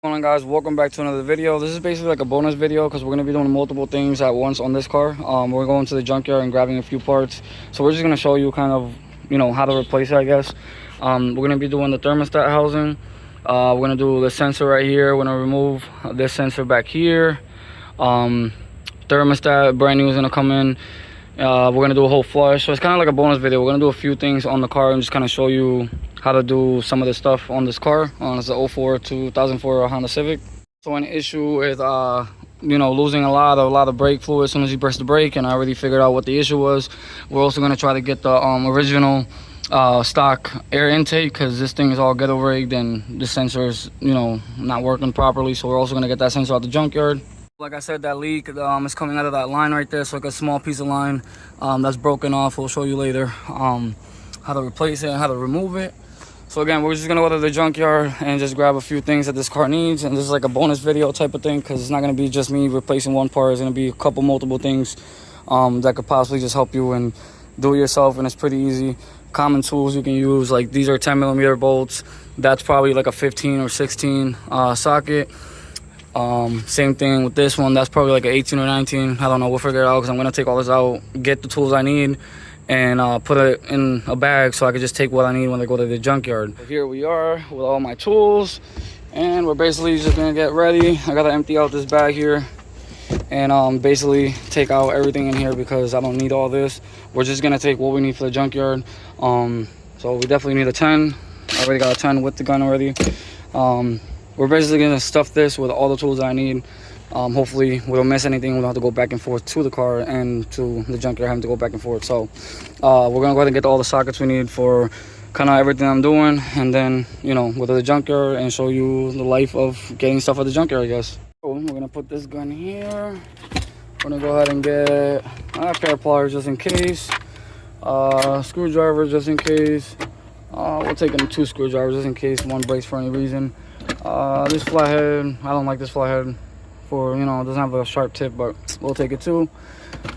What's going on, guys? Welcome back to another video. This is basically like a bonus video because we're going to be doing multiple things at once on this car. We're going to the junkyard and grabbing a few parts, so we're just going to show you kind of how to replace it, I guess. We're going to be doing the thermostat housing. We're going to do the sensor right here. We're going to remove this sensor back here. Thermostat brand new is going to come in. We're going to do a whole flush, so it's kind of like a bonus video. We're going to do a few things on the car and just kind of show you how to do some of the stuff on this car. It's a 04 2004 Honda Civic. So an issue with losing a lot of brake fluid as soon as you press the brake, and I already figured out what the issue was. We're also going to try to get the original stock air intake, because this thing is all ghetto rigged and the sensor is not working properly. So we're also going to get that sensor out the junkyard. Like I said, that leak is coming out of that line right there. So like a small piece of line that's broken off. We'll show you later how to replace it and how to remove it. So again, we're just gonna go to the junkyard and just grab a few things that this car needs. And this is like a bonus video type of thing, because it's not gonna be just me replacing one part. It's gonna be a couple multiple things that could possibly just help you and do it yourself. And it's pretty easy. Common tools you can use, like these are 10mm bolts. That's probably like a 15 or 16 socket. Same thing with this one. That's probably like an 18 or 19. I don't know, we'll figure it out, because I'm gonna take all this out, get the tools I need, and put it in a bag so I can just take what I need when I go to the junkyard. Here we are with all my tools, and we're basically just gonna get ready. I gotta empty out this bag here and basically take out everything in here, because I don't need all this. We're just gonna take what we need for the junkyard. So we definitely need a 10. I already got a 10 with the gun already. We're basically gonna stuff this with all the tools I need. Hopefully we don't miss anything. We don't have to go back and forth to the car and to the junkyard, having to go back and forth. So we're gonna go ahead and get all the sockets we need for kind of everything I'm doing, and then go to the junkyard and show you the life of getting stuff at the junkyard, I guess. So we're gonna put this gun here. We're gonna go ahead and get a pair of pliers just in case, screwdriver just in case. We'll take in 2 screwdrivers just in case one breaks for any reason. This flathead, I don't like this flathead. For it doesn't have a sharp tip, but we'll take it too.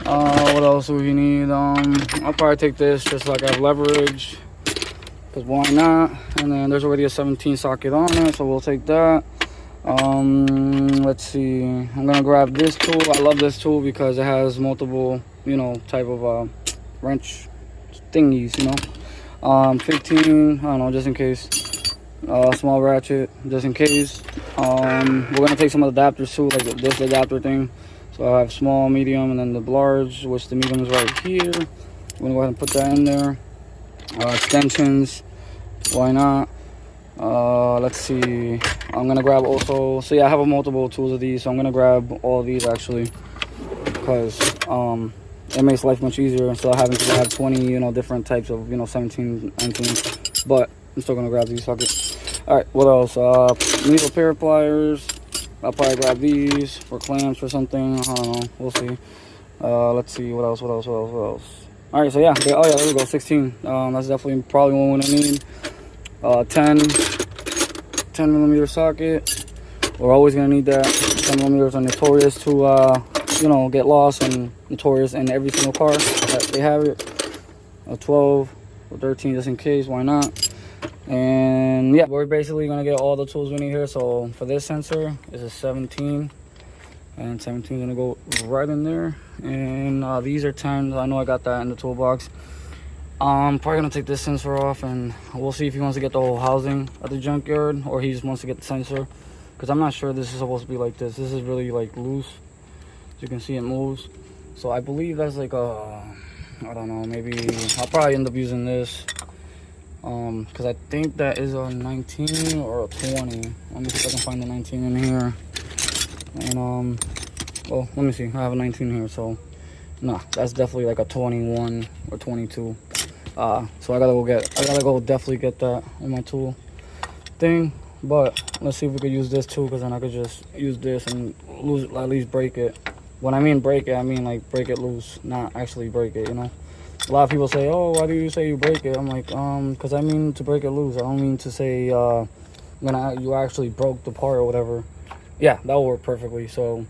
What else do we need? I'll probably take this just so I have leverage, because why not? And then there's already a 17 socket on it, so we'll take that. Let's see, I'm gonna grab this tool. I love this tool because it has multiple type of wrench thingies. 15, I don't know, just in case. Small ratchet just in case. We're gonna take some of the adapters too, like this adapter thing. So I have small, medium, and then the large, which the medium is right here. We're gonna go ahead and put that in there. Extensions, why not? Let's see, I'm gonna grab also, so yeah, I have a multiple tools of these, so I'm gonna grab all of these actually, because it makes life much easier instead of having to have 20 different types of 17, 19. But I'm still gonna grab these sockets. All right, what else? Need a pair of pliers. I'll probably grab these for clamps or something. I don't know, we'll see. Let's see, what else? All right, so yeah, oh yeah, there we go, 16. That's definitely probably one we're gonna need. 10mm socket. We're always gonna need that. 10mm are notorious to get lost, and notorious in every single car that they have it. A 12 or 13 just in case, why not? And yeah, we're basically gonna get all the tools we need here. So for this sensor, it's a 17, and 17 is gonna go right in there. And these are 10s. I know I got that in the toolbox. I'm probably gonna take this sensor off, and we'll see if he wants to get the whole housing at the junkyard, or he just wants to get the sensor, because I'm not sure this is supposed to be like this. This is really like loose. As you can see, it moves. So I believe that's like a, I don't know, maybe I'll probably end up using this. Because I think that is a 19 or a 20. Let me see if I can find the 19 in here. And well, let me see, I have a 19 here, so nah, that's definitely like a 21 or 22. So I gotta go definitely get that in my tool thing. But let's see if we could use this too, because then I could just use this and lose, at least break it. When I mean break it, I mean like break it loose, not actually break it, A lot of people say, oh, why do you say you break it? I'm like, because I mean to break it loose. I don't mean to say when you actually broke the part or whatever. Yeah, that will work perfectly. So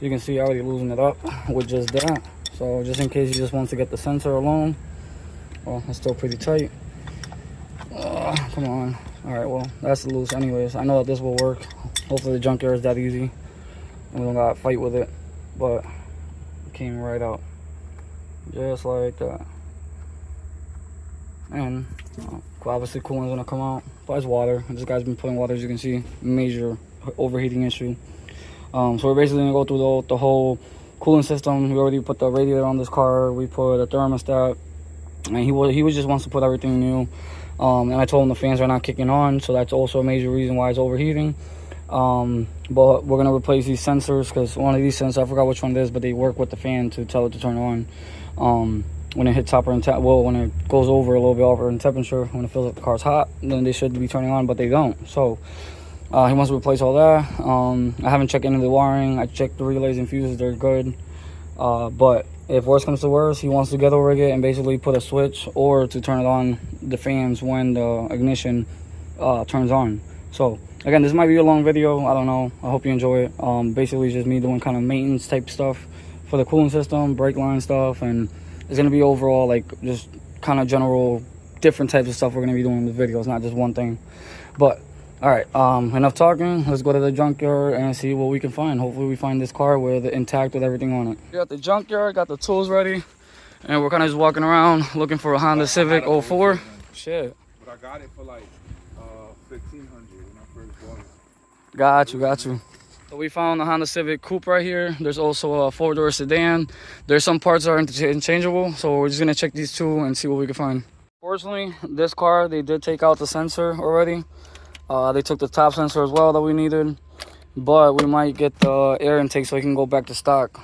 you can see I already loosened it up with just that. So just in case he just wants to get the sensor alone. Well, it's still pretty tight. Come on. All right, well, that's loose anyways. I know that this will work. Hopefully the Junkyard is that easy and we don't gotta fight with it, but it came right out just like that. And obviously cooling's gonna come out, but it's water. This guy's been putting water, as you can see. Major overheating issue. So we're basically gonna go through the whole cooling system. We already put the radiator on this car, we put a thermostat, and he just wants to put everything new. And I told him the fans are not kicking on, so that's also a major reason why it's overheating. But we're gonna replace these sensors, because one of these sensors, I forgot which one it is, but they work with the fan to tell it to turn on. When it hits when it goes over a little bit over in temperature, when it feels like the car's hot, then they should be turning on, but they don't. So he wants to replace all that. I haven't checked any of the wiring. I checked the relays and fuses, they're good. But if worse comes to worse, he wants to ghetto rig it and basically put a switch or to turn it on the fans when the ignition turns on. So again, this might be a long video, I don't know. I hope you enjoy it. Basically just me doing kind of maintenance type stuff for the cooling system, brake line stuff, and it's gonna be overall like just kind of general different types of stuff we're gonna be doing in the video. It's not just one thing. But all right, enough talking. Let's go to the Junkyard and see what we can find. Hopefully we find this car with intact with everything on it. We're at the Junkyard, got the tools ready, and we're kind of just walking around looking for a Honda Civic 04. Shit. But I got it for like $1,500 when I first bought it. Got you. So we found the Honda Civic Coupe right here. There's also a 4-door sedan. There's some parts that are interchangeable, so we're just gonna check these two and see what we can find. Fortunately, this car, they did take out the sensor already. They took the top sensor as well that we needed, but we might get the air intake so it can go back to stock.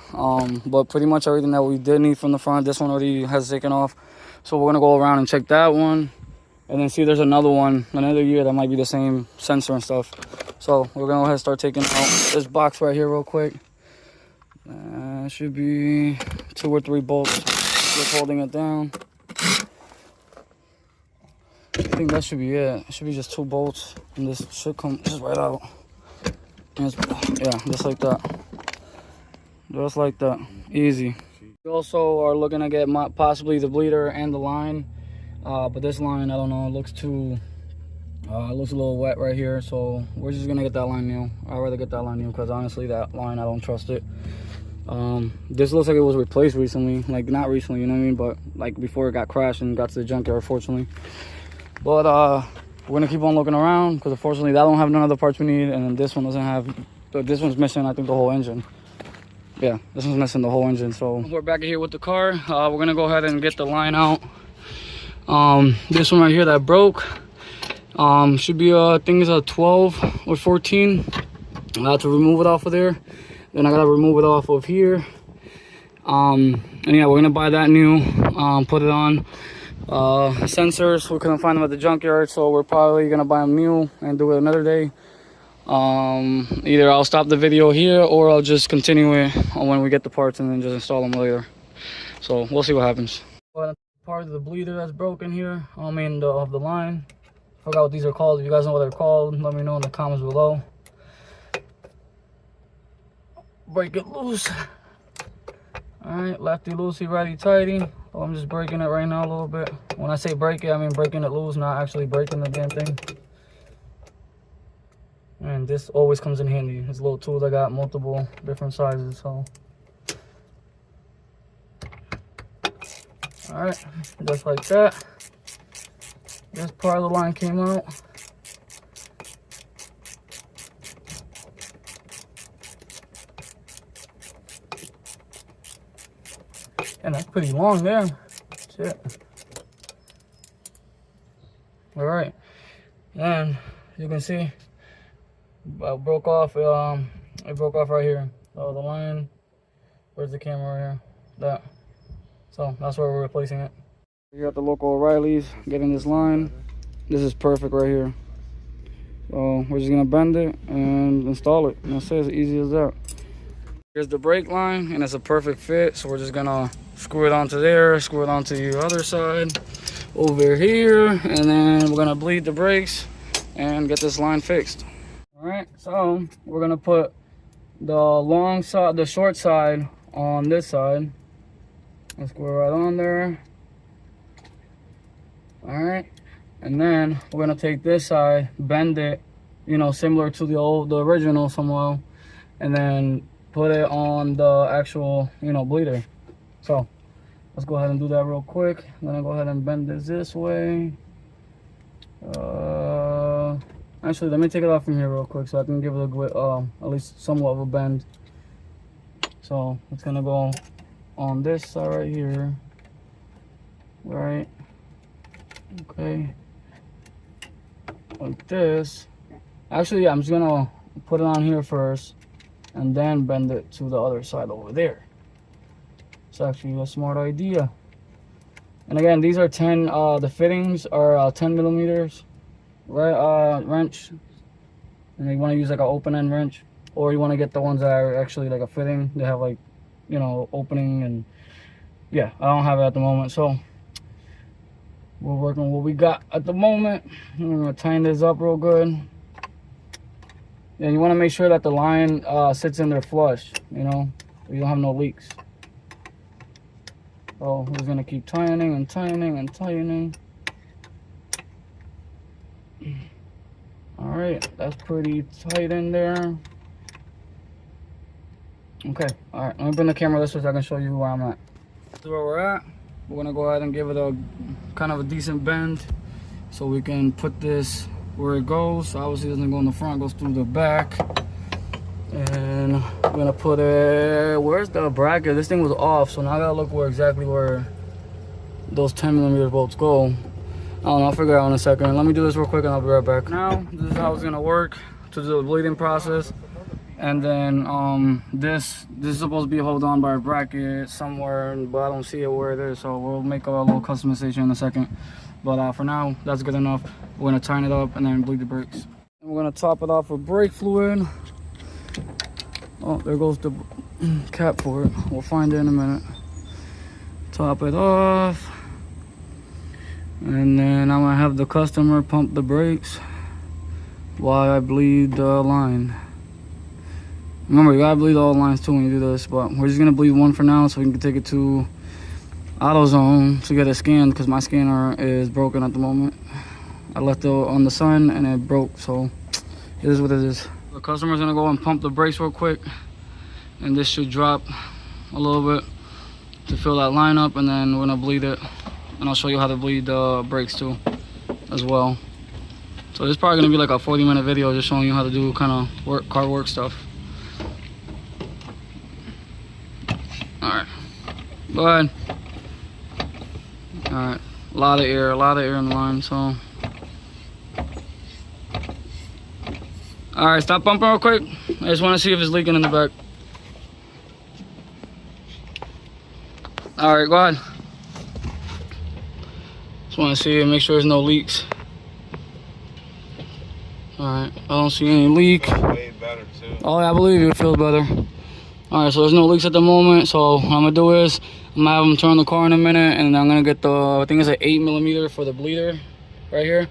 But pretty much everything that we did need from the front, this one already has taken off. So we're gonna go around and check that one, and then see if there's another one, another year that might be the same sensor and stuff. So we're gonna go ahead and start taking out this box right here real quick. Should be 2 or 3 bolts just holding it down. I think that should be it. It should be just 2 bolts, and this should come just right out. And yeah, just like that. Just like that. Easy. We also are looking to get possibly the bleeder and the line. But this line, I don't know, it looks too... it looks a little wet right here, so we're just gonna get that line new. I'd rather get that line new, because honestly, that line, I don't trust it. This looks like it was replaced recently. Like, not recently, you know what I mean? But, like, before it got crashed and got to the junkyard, fortunately. But we're gonna keep on looking around, because unfortunately that don't have none of the parts we need, and then this one doesn't have, this one's missing, I think, the whole engine. Yeah, this one's missing the whole engine. So we're back here with the car. We're gonna go ahead and get the line out. This one right here that broke, should be I think it's a 12 or 14. I have to remove it off of there, then I gotta remove it off of here. And yeah, we're gonna buy that new, put it on. Sensors, we couldn't find them at the junkyard, so we're probably gonna buy them new and do it another day. Either I'll stop the video here, or I'll just continue it when we get the parts and then just install them later. So we'll see what happens. Part of the bleeder that's broken here, of the line. Forgot what these are called. If you guys know what they're called, let me know in the comments below. Break it loose. Alright, lefty loosey, righty tighty. Oh, I'm just breaking it right now a little bit. When I say break it, I mean breaking it loose, not actually breaking the damn thing. And this always comes in handy. It's little tools. I got multiple different sizes, so. Alright, just like that. This part of the line came out. And that's pretty long there. Shit. Alright. And you can see I broke off it broke off right here. So the line, where's the camera right here? That. So that's where we're replacing it. Here at the local O'Reilly's, getting this line. This is perfect right here. So we're just gonna bend it and install it. And that's it, as easy as that. Here's the brake line, and it's a perfect fit. So we're just gonna screw it onto there, screw it onto the other side, over here, and then we're gonna bleed the brakes and get this line fixed. All right, so we're gonna put the long side, the short side on this side. Let's go right on there. All right, And then we're gonna take this side, bend it, you know, similar to the original somehow, and then put it on the actual, you know, bleeder. So let's go ahead and do that real quick. I'm gonna go ahead and bend this way. Actually, let me take it off from here real quick so I can give it a at least somewhat of a bend. So it's gonna go on this side right here. Right. Okay. Like this. Actually, yeah, I'm just gonna put it on here first and then bend it to the other side over there. It's actually a smart idea. And again, these are 10, the fittings are 10 millimeters, right, wrench. And you want to use like an open end wrench, or you want to get the ones that are actually like a fitting. They have like, you know, opening, and yeah, I don't have it at the moment. So we're working with what we got at the moment. I'm gonna tighten this up real good. Yeah, you want to make sure that the line sits in there flush, you know, so you don't have no leaks. So we're just gonna keep tightening and tightening and tightening. All right, that's pretty tight in there. Okay, all right, let me bring the camera this way so I can show you where I'm at. This is where we're at. We're gonna go ahead and give it a kind of a decent bend so we can put this where it goes. Obviously it doesn't go in the front, it goes through the back. And we're gonna put it, where's the bracket? This thing was off, so now I gotta look exactly where those 10 millimeter bolts go. I don't know, I'll figure it out in a second. Let me do this real quick and I'll be right back. Now, this is how it's gonna work to do the bleeding process. And then this is supposed to be held on by a bracket somewhere, but I don't see it where it is, so we'll make a little customization in a second. But for now, that's good enough. We're gonna tighten it up and then bleed the brakes. And we're gonna top it off with brake fluid. Oh, there goes the cap for it. We'll find it in a minute. Top it off. And then I'm gonna have the customer pump the brakes while I bleed the line. Remember, you gotta bleed all the lines too when you do this, but we're just gonna bleed one for now so we can take it to AutoZone to get it scanned, because my scanner is broken at the moment. I left it on the sun and it broke, so it is what it is. The customer's gonna go and pump the brakes real quick, and this should drop a little bit to fill that line up, and then we're gonna bleed it, and I'll show you how to bleed the brakes too as well. So this is probably gonna be like a 40-minute video just showing you how to do kind of car work stuff. All right, go ahead. All right, a lot of air in the line, so. All right, stop pumping real quick. I just want to see if it's leaking in the back. All right, go ahead. Just want to see it, make sure there's no leaks. All right, I don't see any leak. Way better too. Oh, yeah, I believe you, it feels better. All right, so there's no leaks at the moment. So what I'm gonna do is I'm gonna have him turn the car in a minute, and I'm gonna get the, I think it's an 8 millimeter for the bleeder right here,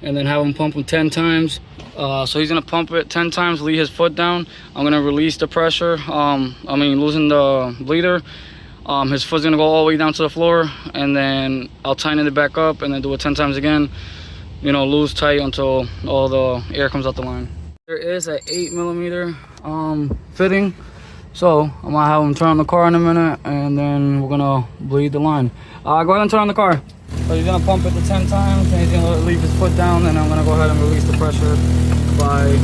and then have him pump him 10 times. So he's gonna pump it 10 times, leave his foot down. I'm gonna release the pressure. Losing the bleeder. His foot's gonna go all the way down to the floor, and then I'll tighten it back up, and then do it 10 times again. You know, loose tight until all the air comes out the line. There is an 8 millimeter fitting. So I'm gonna have him turn on the car in a minute, and then we're gonna bleed the line. Go ahead and turn on the car. So he's gonna pump it to 10 times, and he's gonna leave his foot down, and I'm gonna go ahead and release the pressure by,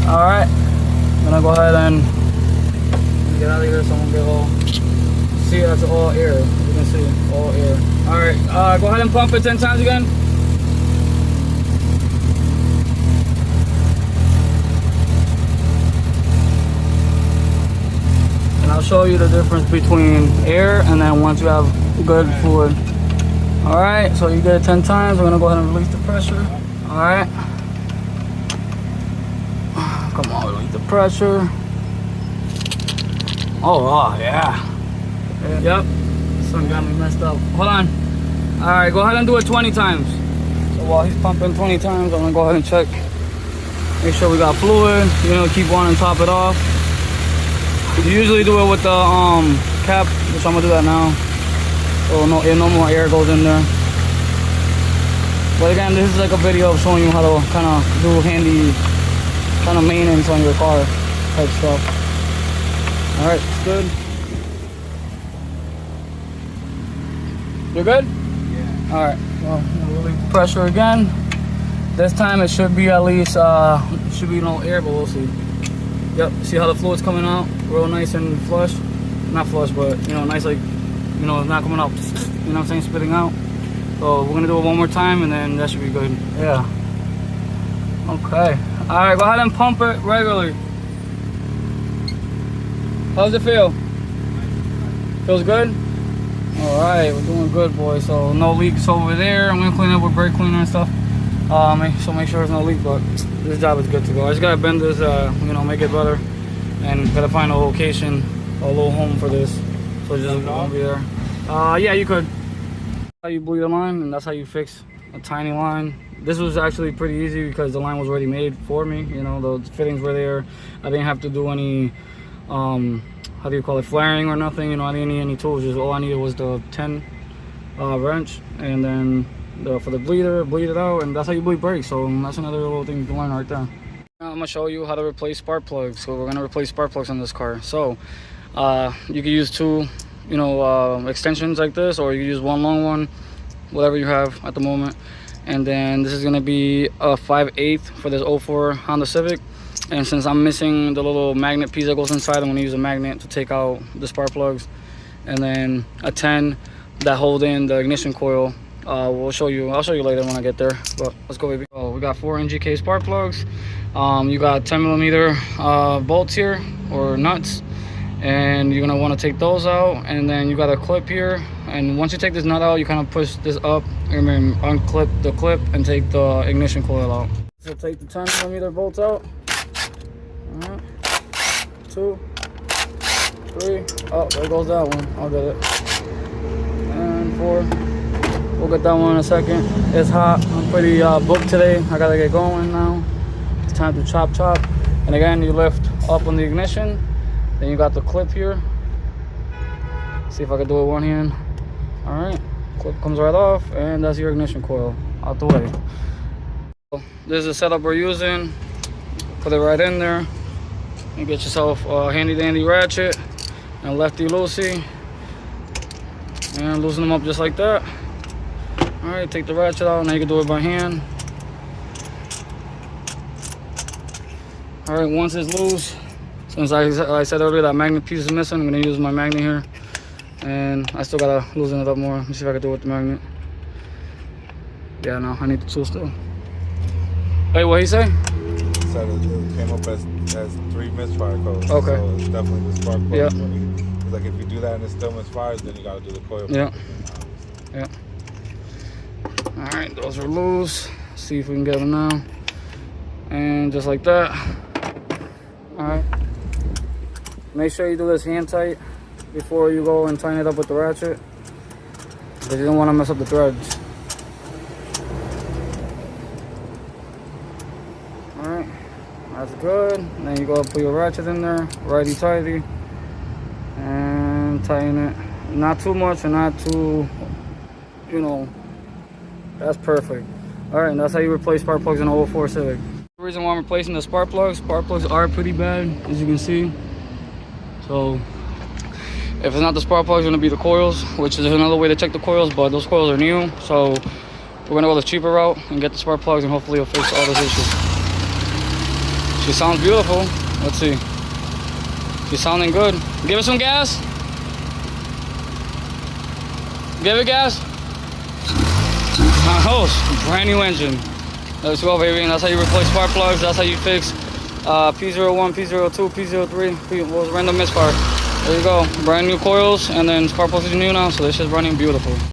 all right. I'm gonna go ahead and get out of here so I won't get all, see that's all air. You can see all air. All right, go ahead and pump it 10 times again. I'll show you the difference between air and then once you have good fluid. All right, so you did it 10 times. We're gonna go ahead and release the pressure. All right. Come on, release the pressure. Oh, yeah. Yep, this one got me messed up. Hold on. All right, go ahead and do it 20 times. So while he's pumping 20 times, I'm gonna go ahead and check. Make sure we got fluid. You're gonna keep on and top it off. You usually do it with the cap, which I'm gonna do that now. so no more air goes in there. But again, this is like a video of showing you how to kind of do handy kind of maintenance on your car type stuff. All right, it's good. You're good? Yeah. All right. Well, relieve pressure again. This time it should be at least should be no air, but we'll see. Yep. See how the fluid's coming out, real nice and flush. Not flush, but you know, nice, like, you know, it's not coming out. You know what I'm saying? Spitting out. So we're gonna do it one more time, and then that should be good. Yeah. Okay. All right. Go ahead and pump it regularly. How's it feel? Feels good? All right, we're doing good, boys. So no leaks over there. I'm gonna clean up with brake cleaner and stuff. So make sure there's no leak, but this job is good to go. I just gotta bend this, you know, make it better, and gotta find a location, a little home for this, so it just won't be there. Yeah, you could. That's how you bleed a line, and that's how you fix a tiny line. This was actually pretty easy because the line was already made for me. You know, the fittings were there. I didn't have to do any, how do you call it, flaring or nothing. You know, I didn't need any tools. Just all I needed was the 10 wrench, and then for the bleeder, bleed it out, and that's how you bleed brakes. So that's another little thing you can learn right there. Now I'm gonna show you how to replace spark plugs. So we're gonna replace spark plugs on this car. So you can use two, you know, extensions like this, or you can use one long one, whatever you have at the moment. And then this is gonna be a 5/8 for this 04 Honda Civic. And since I'm missing the little magnet piece that goes inside, I'm gonna use a magnet to take out the spark plugs. And then a 10 that hold in the ignition coil. I'll show you later when I get there, but let's go, baby. Oh, we got 4 NGK spark plugs. You got 10mm bolts here, or nuts, and you're gonna want to take those out. And then you got a clip here, and once you take this nut out, you kind of push this up and then unclip the clip and take the ignition coil out. So take the 10mm bolts out. All right. 2, 3. Oh, there goes that one. I'll get it. And 4. We'll get that one in a second. It's hot. I'm pretty booked today. I gotta get going now. It's time to chop. And again, you lift up on the ignition. Then you got the clip here. See if I can do it one hand. All right. Clip comes right off, and that's your ignition coil out the way. So this is the setup we're using. Put it right in there. And get yourself a handy dandy ratchet and lefty loosey. And loosen them up just like that. All right, take the ratchet out. Now you can do it by hand. All right, once it's loose, since I said earlier that magnet piece is missing, I'm gonna use my magnet here. And I still gotta loosen it up more. Let me see if I can do it with the magnet. Yeah, no, I need the tool still. Hey, what he say? He said it came up as 3 misfire codes. Okay. So it's definitely the spark plug. Yeah. He's like, if you do that and it still misfires, then you gotta do the coil. Yeah. Yeah. All right, those are loose. See if we can get them now. And just like that. All right. Make sure you do this hand tight before you go and tighten it up with the ratchet, because you don't want to mess up the threads. All right, that's good. And then you go put your ratchet in there, righty tighty, and tighten it. Not too much and not too, you know. That's perfect. All right, and that's how you replace spark plugs in an 04 Civic. The reason why I'm replacing the spark plugs are pretty bad, as you can see. So if it's not the spark plugs, it's gonna be the coils, which is another way to check the coils, but those coils are new. So we're gonna go the cheaper route and get the spark plugs, and hopefully it'll fix all this issues. She sounds beautiful. Let's see. She's sounding good. Give it some gas. Give it gas. Oh, brand new engine. Let's go, baby. And that's how you replace spark plugs. That's how you fix P01, P02, P03, was random misfire. There you go. Brand new coils, and then spark plugs are new now, so this is running beautiful.